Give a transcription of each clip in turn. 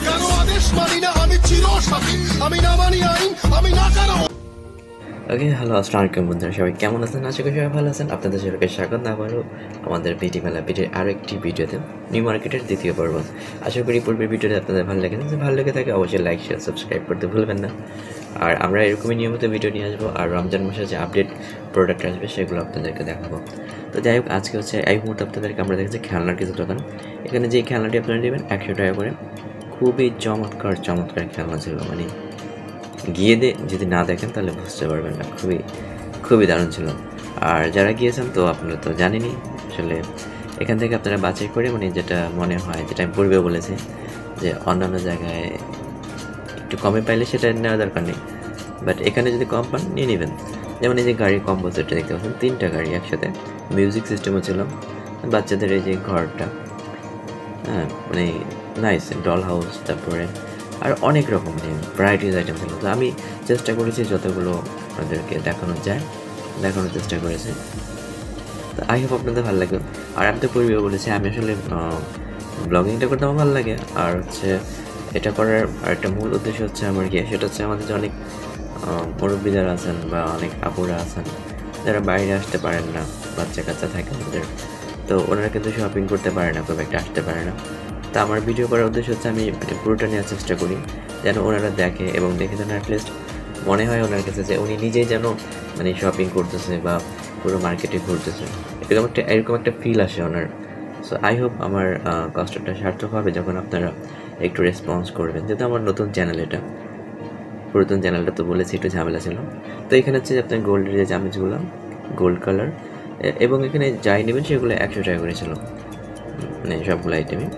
কেন আদেশ মানি না আমি চিরসাথী, আমি না মানি আইন, আমি না কেন। ওকে, হ্যালো, আসসালামু আলাইকুম বন্ধুরা, সবাই কেমন আছেন? আশা করি সবাই ভালো আছেন। আপনাদের সবাইকে স্বাগত আবারও আমাদের বিটি মেলা বিটির আরও একটি ভিডিওতে, নিউ মার্কেটের দ্বিতীয় পর্ব। আশা করি পূর্বের ভিডিওতে আপনাদের ভালো লেগেছে। যদি ভালো লেগে থাকে অবশ্যই লাইক শেয়ার সাবস্ক্রাইব করতে ভুলবেন না। আর আমরা এরকমই নিয়মিত ভিডিও নিয়ে আসবো, আর রমজান মাসে যে আপডেট প্রোডাক্ট আসবে সেগুলো আপনাদেরকে দেখাবো। তো যাই হোক, আজকে হচ্ছে এই মুহূর্তে আপনাদেরকে আমরা দেখছি খেলনার কিছু দোকান। এখানে যে খেলনাটি আপনারা নেবেন 100 টাকা করে, খুবই চমৎকার চমৎকার খেলনা ছিল। মানে গিয়ে যদি না দেখেন তাহলে বুঝতে পারবেন না, খুবই খুবই দারুণ ছিল। আর যারা গিয়েছেন তো আপনারা তো জানেনই, আসলে এখান থেকে আপনারা বাছাই করে, মানে যেটা মনে হয়, যেটা আমি পূর্বে বলেছি যে অন্যান্য জায়গায় একটু কমে পাইলে সেটা নেওয়া দরকার নেই, বাট এখানে যদি কম পান নিয়ে নেবেন। যেমন এই যে গাড়ির কম্বো সেটটা দেখতে পাচ্ছেন, 3টা গাড়ি একসাথে, মিউজিক সিস্টেমও ছিল, বাচ্চাদের এই যে ঘরটা, হ্যাঁ মানে নাইস ডল হাউস, তারপরে আর অনেক রকম ভ্যারাইটিস আইটেম ছিল। তো আমি চেষ্টা করেছি যতগুলো আপনাদেরকে দেখানো যায় দেখানোর চেষ্টা করেছি। তো আই হোপ আপনাদের ভালো লাগবে। আর আমি তো পূর্বে বলেছি আমি আসলে ব্লগিংটা করতে আমার ভালো লাগে, আর হচ্ছে এটা করার আরেকটা মূল উদ্দেশ্য হচ্ছে আমার কি, সেটা হচ্ছে আমাদের যে অনেক মুরব্বী যারা আছেন বা অনেক আপুরা আছেন যারা বাইরে আসতে পারেন না, বাচ্চা কাচ্চা থাকে ওদের, তো ওনারা কিন্তু শপিং করতে পারে না, খুব একটা আসতে পারে না। তো আমার ভিডিও করার উদ্দেশ্য হচ্ছে আমি পুরোটা নেওয়ার চেষ্টা করি যেন ওনারা দেখে, এবং দেখে যেন অ্যাটলিস্ট মনে হয় ওনার কাছে যে উনি নিজেই যেন মানে শপিং করতেছে বা পুরো মার্কেটে ঘুরতেছে, এরকম একটা ফিল আসে ওনার। সো আই হোপ আমার কষ্টটা সার্থক হবে যখন আপনারা একটু রেসপন্স করবেন। যেহেতু আমার নতুন চ্যানেল, এটা পুরাতন চ্যানেলটা তো বলেছি একটু ঝামেলা ছিল। তো এখানে হচ্ছে যে আপনার গোল্ডের যে চামচগুলো, গোল্ড কালার, এবং এখানে যাই নেবেন সেগুলো 100 টাকা করে ছিল, মানে সবগুলো আইটেমই।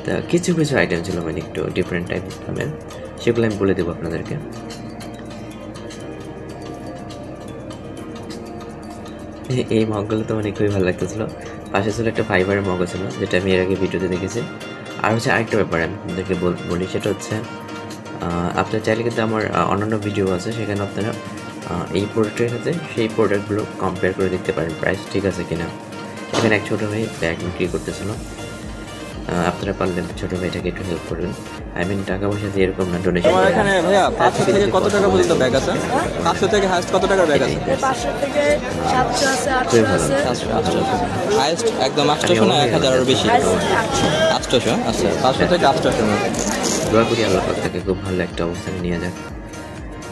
তা কিছু কিছু আইটেম ছিল মানে একটু ডিফারেন্ট টাইপ দামের, সেগুলো আমি বলে দেবো আপনাদেরকে। এই মগগুলো তো মানে খুবই ভালো লাগতেছিলো। পাশে ছিল একটা ফাইবারের মগও ছিল, যেটা আমি এর আগে ভিডিওতে দেখেছি। আর হচ্ছে আরেকটা ব্যাপার আমি আপনাদেরকে বলি, সেটা হচ্ছে আপনার চাইলে কিন্তু আমার অন্যান্য ভিডিও আছে, সেখানে আপনারা এই প্রোডাক্টের সাথে সেই প্রোডাক্টগুলো কম্পেয়ার করে দেখতে পারেন প্রাইস ঠিক আছে কিনা। এখানে এক ছোটো ভাই ব্যাগ বিক্রি করতেছিল, আপনারা পারলেন ছোটো ভাইটাকে একটু হেল্প করবেন। আই মিন টাকা পয়সা দিয়ে এরকম না, ডোনেশন। আমার এখানে ভাইয়া 500 থেকে কত টাকা পর্যন্ত ব্যাগ আছে? 500 থেকে হাইস্ট কত টাকার ব্যাগ আছে? 500 থেকে 700 আছে, 800 আছে, 800 হাইস্ট একদম 800 না 1000 এর বেশি? 800। আচ্ছা, 500 থেকে 800 মধ্যে। দোয়া করি আল্লাহ পাক তাকে খুব ভালো একটা অবস্থানে নিয়ে যাক।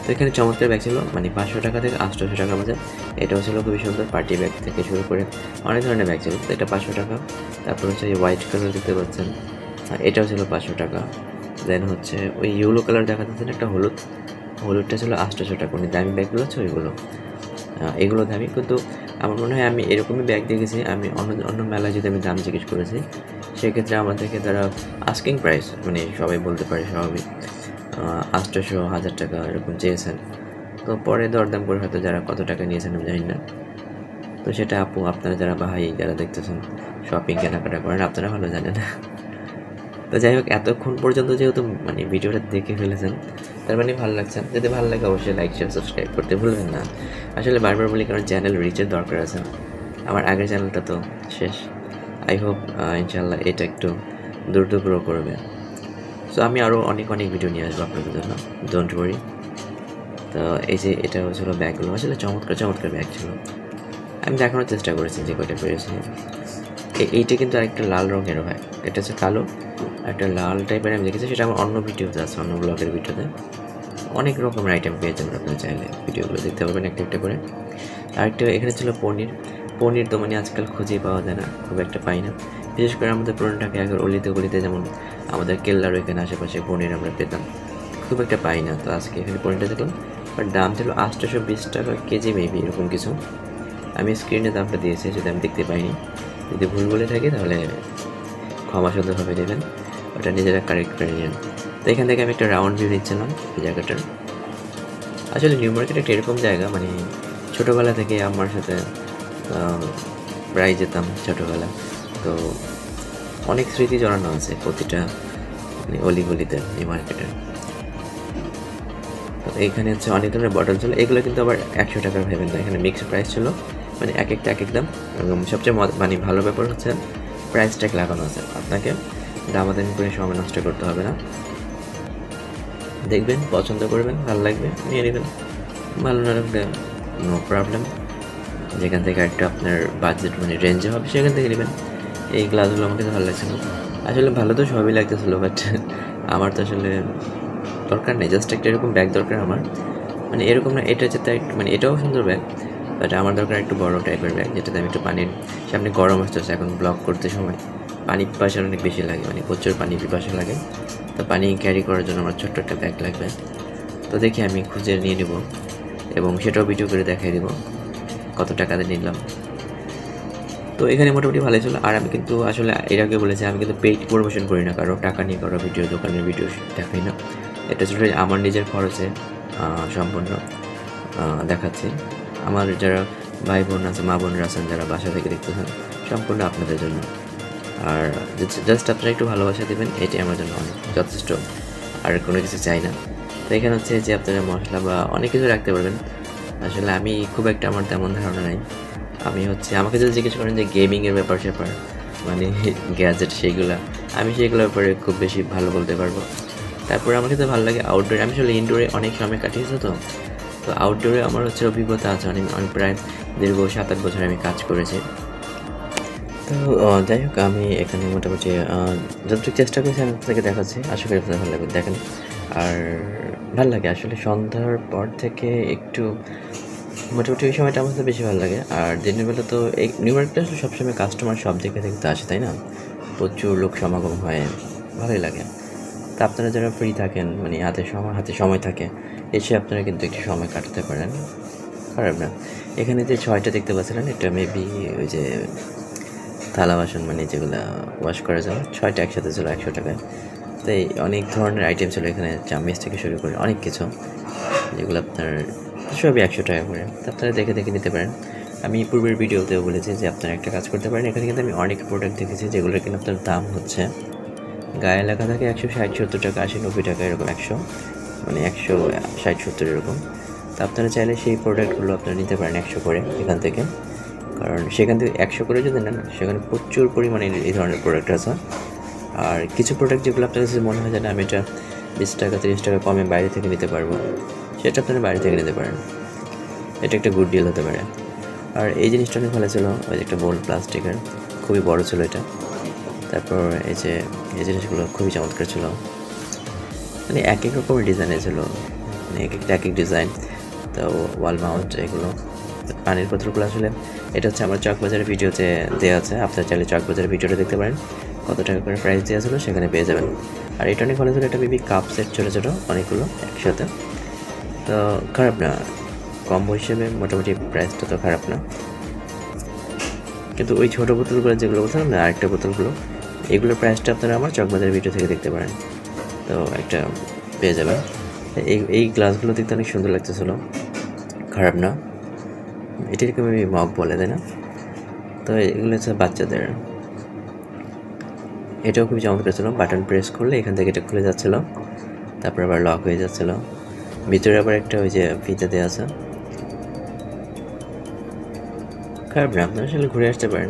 তো এখানে চমৎকার ব্যাগ ছিল, মানে 500 টাকা থেকে 800 টাকার মধ্যে। এটাও ছিল খুবই সুন্দর, পার্টি ব্যাগ থেকে শুরু করে অনেক ধরনের ব্যাগ ছিল। তো এটা 500 টাকা। তারপর হচ্ছে এই হোয়াইট কালার দেখতে পাচ্ছেন, এটাও ছিল 500 টাকা। দেন হচ্ছে ওই ইয়েলো কালার দেখা যাচ্ছে একটা হলুদটা ছিল 800 টাকা। মানে দামি ব্যাগগুলো হচ্ছে ওইগুলো, এগুলো দামি। কিন্তু আমার মনে হয় আমি এরকমই ব্যাগ দেখেছি, আমি অন্য মেলায় যদি আমি দাম জিজ্ঞেস করেছি, সেক্ষেত্রে আমাদেরকে তারা আস্কিং প্রাইস, মানে সবাই বলতে পারে স্বাভাবিক, 800 1000 টাকা এরকম চেয়েছেন। তো পরে দরদাম করে হয়তো যারা কত টাকা নিয়েছেন আমি জানি না। তো সেটা আপু আপনারা যারা ভাই যারা দেখতেছেন শপিং কেনাকাটা করেন, আপনারা ভালো জানেন। তো যাই হোক, এতক্ষণ পর্যন্ত যেহেতু মানে ভিডিওটা দেখে ফেলেছেন, তার মানে ভালো লাগছে। যদি ভালো লাগে অবশ্যই লাইক শেয়ার সাবস্ক্রাইব করতে ভুলবেন না। আসলে বারবার বলি কারণ চ্যানেল রিচের দরকার আছে, আমার আগের চ্যানেলটা তো শেষ। আই হোপ ইনশাল্লাহ এটা একটু দ্রুত গ্রো করবে। সো আমি আরও অনেক ভিডিও নিয়ে আসবো আপনাদের জন্য, ডোন্ট ওয়ারি। তো এই যে এটা হচ্ছিল ব্যাগগুলো, আসলে চমৎকার ব্যাগ ছিল। আমি দেখানোর চেষ্টা করেছি যে কয়টা পেরেছি। এইটা কিন্তু আরেকটা লাল রঙেরও হয়, এটা হচ্ছে কালো, একটা লাল টাইপের আমি দেখেছি, সেটা আমার অন্য ভিডিওতে আছে, অন্য ব্লগের ভিডিওতে। অনেক রকমের আইটেম পেয়ে যাবেন, আপনারা চাইলে ভিডিওগুলো দেখতে পারবেন একটা করে। আরেকটা এখানে ছিল পনির তো মানে আজকাল খুঁজেই পাওয়া যায় না, খুব একটা পাই না। বিশেষ করে আমাদের পুরনো ঢাকায় আগের গলিতে যেমন আমাদের কেল্লার এখানে আশেপাশে পনির আমরা পেতাম, খুব একটা পাই না। তো আজকে এখানে পনিরটা দেখলাম, বাট দাম ছিল 820 টাকা কেজি মেবি, এরকম কিছু। আমি স্ক্রিনে দামটা দিয়েছি, যদি আমি দেখতে পাইনি, যদি ভুল বলে থাকি তাহলে ক্ষমা সুন্দরভাবে দেবেন, ওটা নিজেরা কারেক্ট করে নেন। তো এখান থেকে আমি একটা রাউন্ড ভিউ নিচ্ছিলাম এই জায়গাটার। আসলে নিউ মার্কেট একটা এরকম জায়গা, মানে ছোটোবেলা থেকে আমার সাথে প্রায় যেতাম ছোটোবেলা, তো অনেক স্মৃতি জড়ানো আছে প্রতিটা মানে অলিগলিতে নিউ মার্কেটের। তো এইখানে হচ্ছে অনেক ধরনের বটল ছিল, এগুলো কিন্তু আবার 100 টাকার ভেবেন না, এখানে মিক্সড প্রাইস ছিল, মানে এক এক দাম। এবং সবচেয়ে মানে ভালো ব্যাপার হচ্ছে প্রাইস ট্যাগ লাগানো আছে, আপনাকে দামাদামি করে সময় নষ্ট করতে হবে না। দেখবেন, পছন্দ করবেন, ভালো লাগবে, নিয়ে নেবেন। ভালো না লাগলে নো প্রবলেম, যেখান থেকে একটা আপনার বাজেট মানে রেঞ্জে হবে সেখান থেকে নেবেন। এই গ্লাসগুলো আমাকে তো ভালো লাগছিল, আসলে ভালো তো সবই লাগতেছিলো, বাট আমার তো আসলে দরকার নেই, জাস্ট একটা এরকম ব্যাগ দরকার আমার, মানে এরকম না, এটা যেটা মানে এটাও সুন্দর ব্যাগ, বাট আমার দরকার একটু বড় টাইপের ব্যাগ, যেটাতে আমি একটু পানির সামনে গরম আসতেছে এখন ব্লগ করতে সময় পানি পিপাসা অনেক বেশি লাগে, মানে প্রচুর পানি পিপাসা লাগে, তো পানি ক্যারি করার জন্য আমার ছোট্ট একটা ব্যাগ লাগবে। তো দেখি আমি খুঁজে নিয়ে নেব এবং সেটাও ভিডিও করে দেখাই দেবো কত টাকাতে নিলাম। তো এখানে মোটামুটি ভালোই ছিল। আর আমি কিন্তু আসলে এর আগে বলেছি আমি কিন্তু পেইড প্রমোশন করি না, কারো টাকা নিয়ে কারো ভিডিও, দোকানের ভিডিও দেখাই না। এটা ছিল আমার নিজের খরচে সম্পূর্ণ দেখাচ্ছি। আমার যারা ভাই বোন আছে, মা বোনরা আছেন যারা বাসা থেকে দেখতেছেন, সম্পূর্ণ আপনাদের জন্য। আর জাস্ট আপনারা একটু ভালোবাসা দেবেন, এটাই আমার জন্য অনেক যথেষ্ট, আর কোনো কিছু চাই না। তো এখানে হচ্ছে যে আপনারা মশলা বা অনেক কিছু রাখতে পারবেন। আসলে আমি খুব একটা আমার তেমন ধারণা নাই। আমি হচ্ছে আমাকে যদি জিজ্ঞেস করেন যে গেমিংয়ের ব্যাপার স্যাপার মানে গ্যাজেট সেইগুলো, আমি সেইগুলোর ব্যাপারে খুব বেশি ভালো বলতে পারবো। তারপরে আমার কাছে ভালো লাগে আউটডোরে, আমি আসলে ইনডোরে অনেক সময় কাটিয়েছি, তো আউটডোরে আমার হচ্ছে অভিজ্ঞতা আছে অনেক, আমি প্রায় দীর্ঘ 7-8 বছর আমি কাজ করেছি। তো যাই হোক, আমি এখানে মোটামুটি যতটুকু চেষ্টা করছি আমি আপনাকে দেখাচ্ছি, আশা করি আপনাদের ভালো লাগবে। দেখেন, আর ভালো লাগে আসলে সন্ধ্যার পর থেকে একটু মোটামুটি ওই সময়টা আমার বেশি ভালো লাগে। আর দিনের বেলা তো এই নিউ মার্কেটে আসলে সবসময় কাস্টমার সব দিকে দেখতে আসে, তাই না? প্রচুর লোক সমাগম হয়, ভালোই লাগে। তা আপনারা যারা ফ্রি থাকেন, মানে হাতে সময় থাকে, এসে আপনারা কিন্তু একটু সময় কাটাতে পারেন, খারাপ না। এখানে যে 6টা দেখতে পাচ্ছিলেন, এটা মেবি ওই যে থালা বাসন মানে যেগুলো ওয়াশ করা যায়, 6টা একসাথে ছিল 100 টাকায়। তাই অনেক ধরনের আইটেম ছিল এখানে, চামচ থেকে শুরু করে অনেক কিছু, যেগুলো আপনার সবই 100 টাকা করে। তা আপনারা দেখে নিতে পারেন। আমি পূর্বের ভিডিওতেও বলেছি যে আপনারা একটা কাজ করতে পারেন, এখানে কিন্তু আমি অনেক প্রোডাক্ট দেখেছি যেগুলোর কিন্তু আপনার দাম হচ্ছে গায়ে লেখা থাকে 160-70 টাকা, 80-90 টাকা এরকম, 100 মানে 160-70 এরকম। তো আপনারা চাইলে সেই প্রোডাক্টগুলো আপনারা নিতে পারেন 100 করে এখান থেকে, কারণ সেখান থেকে 100 করে যদি নেন সেখানে প্রচুর পরিমাণে এই ধরনের প্রোডাক্ট আছে। আর কিছু প্রোডাক্ট যেগুলো আপনার কাছে মনে হয় যে আমি এটা 20 টাকা 30 টাকা কমে বাইরে থেকে নিতে পারবো, সেটা আপনারা বাইরে থেকে নিতে পারেন, এটা একটা গুড ডিল হতে পারে। আর এই জিনিসটা অনেক ভালো ছিল, ওই যে একটা বোল প্লাস্টিকের, খুবই বড় ছিল এটা। তারপর এই জিনিসগুলো খুবই চমৎকার ছিল, মানে এক এক রকমের ডিজাইনের ছিল, মানে এক এক ডিজাইন। তো ওয়াল মাউন্ট এগুলো, পানির বোতলগুলো আসলে এটা হচ্ছে আমার চকবাজারের ভিডিওতে দেওয়া আছে, আপনারা চাইলে চকবাজারের ভিডিওটা দেখতে পারেন, কত টাকা করে প্রাইস দেওয়া ছিল সেখানে পেয়ে যাবেন। আর এটা অনেক ভালো ছিল, এটা মেবি কাপ সেট ছোটো ছোটো অনেকগুলো একসাথে, তো খারাপ না, কম্বো হিসেবে মোটামুটি প্রাইসটা তো খারাপ না। কিন্তু ওই ছোটো বোতলগুলো যেগুলো বলছিলাম না, আরেকটা বোতলগুলো, এগুলোর প্রাইসটা আপনারা আমার চকবাজারের ভিডিও থেকে দেখতে পারেন, তো একটা পেয়ে যাবেন। এই গ্লাসগুলো দেখতে অনেক সুন্দর লাগতেছিলো, খারাপ না। এটাকে আমি মগ বলে, তাই না? তো এগুলো হচ্ছে বাচ্চাদের, এটাও খুবই চমৎকার ছিল, বাটন প্রেস করলে এখান থেকে এটা খুলে যাচ্ছিলো, তারপর আবার লক হয়ে যাচ্ছিলো, ভিতরে আবার একটা ওই যে ফিতা দেওয়া আছে, খারাপ না। আপনারা আসলে ঘুরে আসতে পারেন,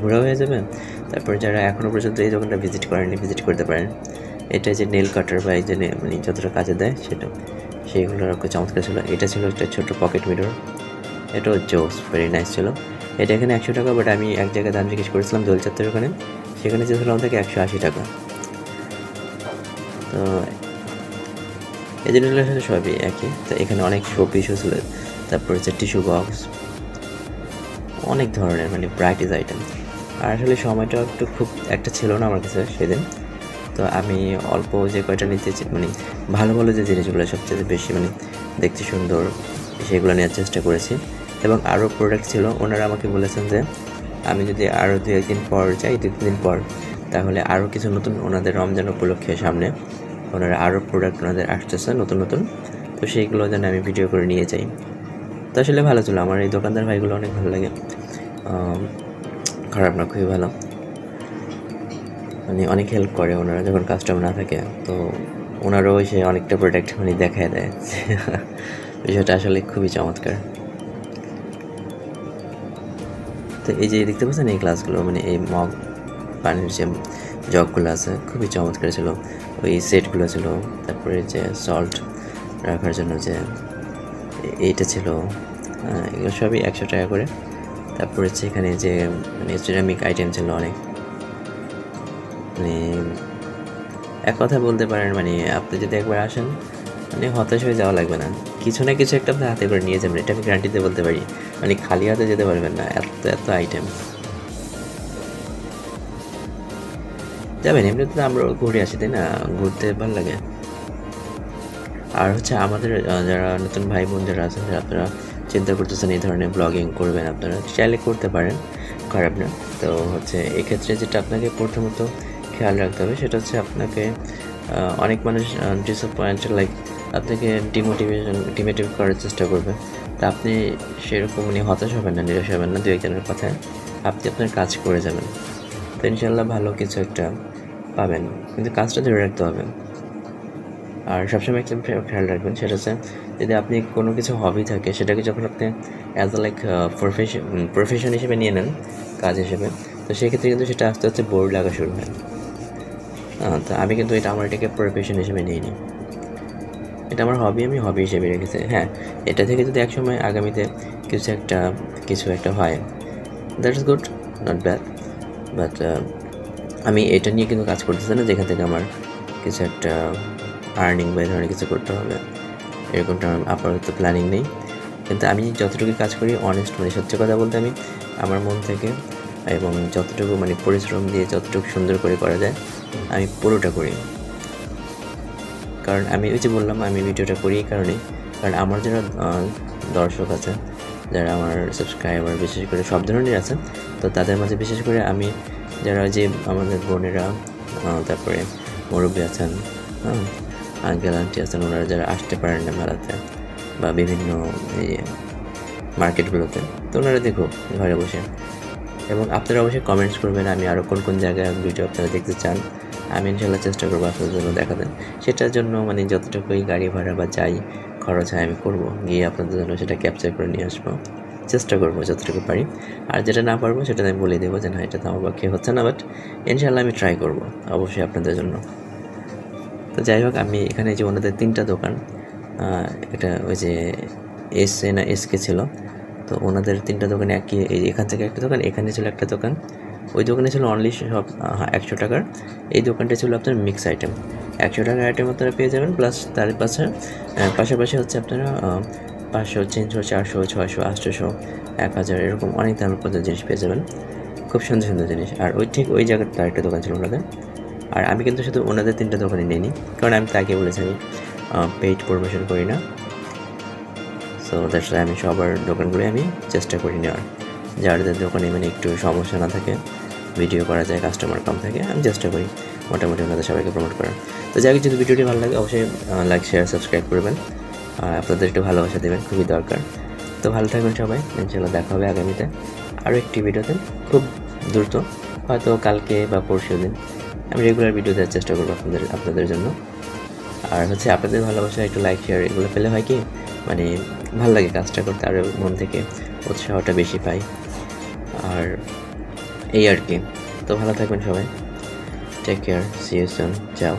ঘোরা হয়ে যাবে। তারপর যারা এখনও পর্যন্ত এই দোকানটা ভিজিট করেননি, ভিজিট করতে পারেন। এটা যে নেল কাটার বা এই যে মানে যতটা কাজে দেয় সেইগুলোর খুব চমৎকার ছিল। এটা ছিল একটা ছোটো পকেট মিরর, এটাও জোস, ভেরি নাইস ছিল। এটা এখানে 100 টাকা, বাট আমি এক জায়গায় দাম জিজ্ঞেস করেছিলাম দোল চত্বরের ওখানে, সেখানে চেয়েছিলাম থেকে 180 টাকা। তো এই জিনিসগুলো আসলে সবই একই। তো এখানে অনেক শো পিসও ছিল, তারপর হচ্ছে টিস্যু বক্স, অনেক ধরনের মানে ব্রাইটিস আইটেম। আর আসলে সময়টা একটু খুব একটা ছিল না আমার কাছে সেদিন, তো আমি অল্প যে কয়টা নিতে মানে ভালো যে জিনিসগুলো সবচেয়ে বেশি মানে দেখতে সুন্দর সেগুলো নেওয়ার চেষ্টা করেছি। এবং আরও প্রোডাক্ট ছিল, ওনারা আমাকে বলেছেন যে আমি যদি আরও 2-1 দিন পর যাই, 2-3 দিন পর, তাহলে আরও কিছু নতুন ওনাদের রমজান উপলক্ষে সামনে ওনারা আরও প্রোডাক্ট ওনাদের আসতেছে নতুন, তো সেইগুলো যেন আমি ভিডিও করে নিয়ে যাই। তো আসলে ভালো ছিল, আমার এই দোকানদার ভাইগুলো অনেক ভালো লাগে, খারাপ না, খুবই ভালো, মানে অনেক হেল্প করে ওনারা যখন কাস্টমার না থাকে, তো ওনারাও এসে অনেকটা প্রোডাক্ট মানে দেখায় দেয় বিষয়টা আসলে খুবই চমৎকার। তো এই যে দেখতে পাচ্ছেন এই গ্লাসগুলো, মানে এই মগ পানির যে জগগুলো আছে খুবই চমৎকার ছিল, ওই সেটগুলো ছিল। তারপরে যে সল্ট রাখার জন্য যে এইটা ছিল, এগুলো সবই 100 টাকা করে। তারপর হচ্ছে এখানে যে মানে সিরামিক আইটেম ছিল অনেক, মানে এক কথা বলতে পারেন মানে আপনি যদি একবার আসেন মানে হতাশ হয়ে যাওয়া লাগবে না, কিছু না কিছু একটা আপনি হাতে করে নিয়ে যাবেন, এটা আমি গ্যারান্টিতে বলতে পারি। মানে খালি হাতে যেতে পারবেন না, এত এত আইটেম। যাবেন এমনিতে তো আমরা ঘুরে আসি, তাই না, ঘুরতে ভালো লাগে। আর হচ্ছে আমাদের যারা নতুন ভাই বোন যারা আছেন, আপনারা চিন্তা করতেছেন এই ধরনের ব্লগিং করবেন, আপনারা চাইলে করতে পারেন, খারাপ না। তো হচ্ছে এক্ষেত্রে যেটা আপনাকে প্রথমত খেয়াল রাখতে হবে সেটা হচ্ছে আপনাকে অনেক মানুষ ডিসঅ্যাপয়েন্ট লাইক আপনাকে ডিমোটিভ করার চেষ্টা করবে। তা আপনি সেরকম মানে হতাশ হবেন না, নিরাশ হবেন না, দু একজনের কথায় আপনি আপনার কাজ করে যাবেন, তো ইনশাল্লাহ ভালো কিছু একটা পাবেন, কিন্তু কাজটা ধরে রাখতে হবে। আর সবসময় একটা খেয়াল রাখবেন, সেটা হচ্ছে যদি আপনি কোনো কিছু হবি থাকে সেটাকে যখন আপনি অ্যাজ আ লাইক প্রফেশন হিসেবে নিয়ে নেন, কাজ হিসেবে, তো সেক্ষেত্রে কিন্তু সেটা আস্তে আস্তে বোর লাগা শুরু হয়। তো আমি কিন্তু আমার এটাকে প্রফেশন হিসেবে নিইনি, এটা আমার হবি, আমি হবি হিসেবে রেখেছি। হ্যাঁ, এটা থেকে যদি একসময় আগামীতে কিছু একটা হয়, that is good, not bad, but আমি এটা নিয়ে কিন্তু কাজ করতেছি না যেখান থেকে আমার কিছু একটা আর্নিং বা এই ধরনের কিছু করতে হবে, এরকমটা আমার আপাতত প্ল্যানিং নেই। কিন্তু আমি যতটুকু কাজ করি অনেস্ট, মানে সত্যি কথা বলতে আমি আমার মন থেকে এবং যতটুকু মানে পরিশ্রম দিয়ে যতটুকু সুন্দর করে করা যায় আমি পুরোটা করি। কারণ আমি ওই যে বললাম আমি ভিডিওটা করি এই কারণেই, কারণ আমার যারা দর্শক আছে, যারা আমার সাবস্ক্রাইবার বিশেষ করে সব ধরনের আছে, তো তাদের মাঝে বিশেষ করে আমি যারা যে আমাদের বোনেরা, তারপরে মুরব্বী আছেন, আঙ্কেল আন্টি আছেন, ওনারা যারা আসতে পারেন না মেলাতে বা বিভিন্ন এই মার্কেটগুলোতে, তো ওনারা দেখো ঘরে বসে। এবং আপনারা অবশ্যই কমেন্টস করবেন আমি আরও কোন কোন জায়গায় ভিডিও আপনারা দেখতে চান, আমি ইনশাল্লাহ চেষ্টা করবো আপনাদের জন্য দেখাতে। সেটার জন্য মানে যতটুকুই গাড়ি ভাড়া বা যাই খরচ হয় আমি করবো, গিয়ে আপনাদের জন্য সেটা ক্যাপচার করে নিয়ে আসবো, চেষ্টা করবো যতটুকু পারি। আর যেটা না পারবো সেটা আমি বলে দেবো যে না এটা তো আমার পক্ষে হচ্ছে না, বাট ইনশাল্লাহ আমি ট্রাই করবো অবশ্যই আপনাদের জন্য। তো যাই হোক, আমি এখানে যে ওনাদের 3টা দোকান, এটা ওই যে এসকে ছিল, তো ওনাদের 3টা দোকানে একই, এখান থেকে একটা দোকান, এখানে ছিল একটা দোকান, ওই দোকানে ছিল অনলি সব 100 টাকার, এই দোকানটা ছিল আপনার মিক্স আইটেম, 100 টাকার আইটেম আপনারা পেয়ে যাবেন, প্লাস তার পাশাপাশি হচ্ছে আপনারা 500, 300, 400, 600, 800, 1000 এরকম অনেক দামের পর্যন্ত জিনিস পেয়ে যাবেন, খুব সুন্দর সুন্দর জিনিস। আর ঠিক ওই জায়গাটা একটা দোকান ছিল ওনাদের। আর আমি কিন্তু শুধু ওনাদের 3টা দোকানে নিইনি, কারণ আমি তাকে বলেছি আমি পেইড প্রমোশন করি না, সো দ্যাটস ওয়াই আমি সবার দোকানগুলোই আমি চেষ্টা করি নেওয়ার, যাদের দোকানে মানে একটু সমস্যা না থাকে, ভিডিও করা যায়, কাস্টমার কম থাকে, আমি চেষ্টা করি মোটামুটি ওনাদের সবাইকে প্রমোট করার। তো যাই হোক, যদি ভিডিওটি ভালো লাগে অবশ্যই লাইক, শেয়ার, সাবস্ক্রাইব করবেন, আর আপনাদের একটু ভালোবাসা দেবেন, খুবই দরকার। তো ভালো থাকবেন সবাই, ইনশাআল্লাহ দেখা হবে আগামীতে আরও একটি ভিডিওতে খুব দ্রুত, হয়তো কালকে বা পরশু দিন আমি রেগুলার ভিডিও দেওয়ার চেষ্টা করবো আপনাদের জন্য। আর হচ্ছে আপনাদের ভালোবাসা, একটু লাইক শেয়ার এগুলো পেলে হয় কি মানে ভালো লাগে কাজটা করতে, আরও মন থেকে উৎসাহটা বেশি পাই, আর এই আর কি। তো ভালো থাকবেন সবাই, take care, see you soon, যাও।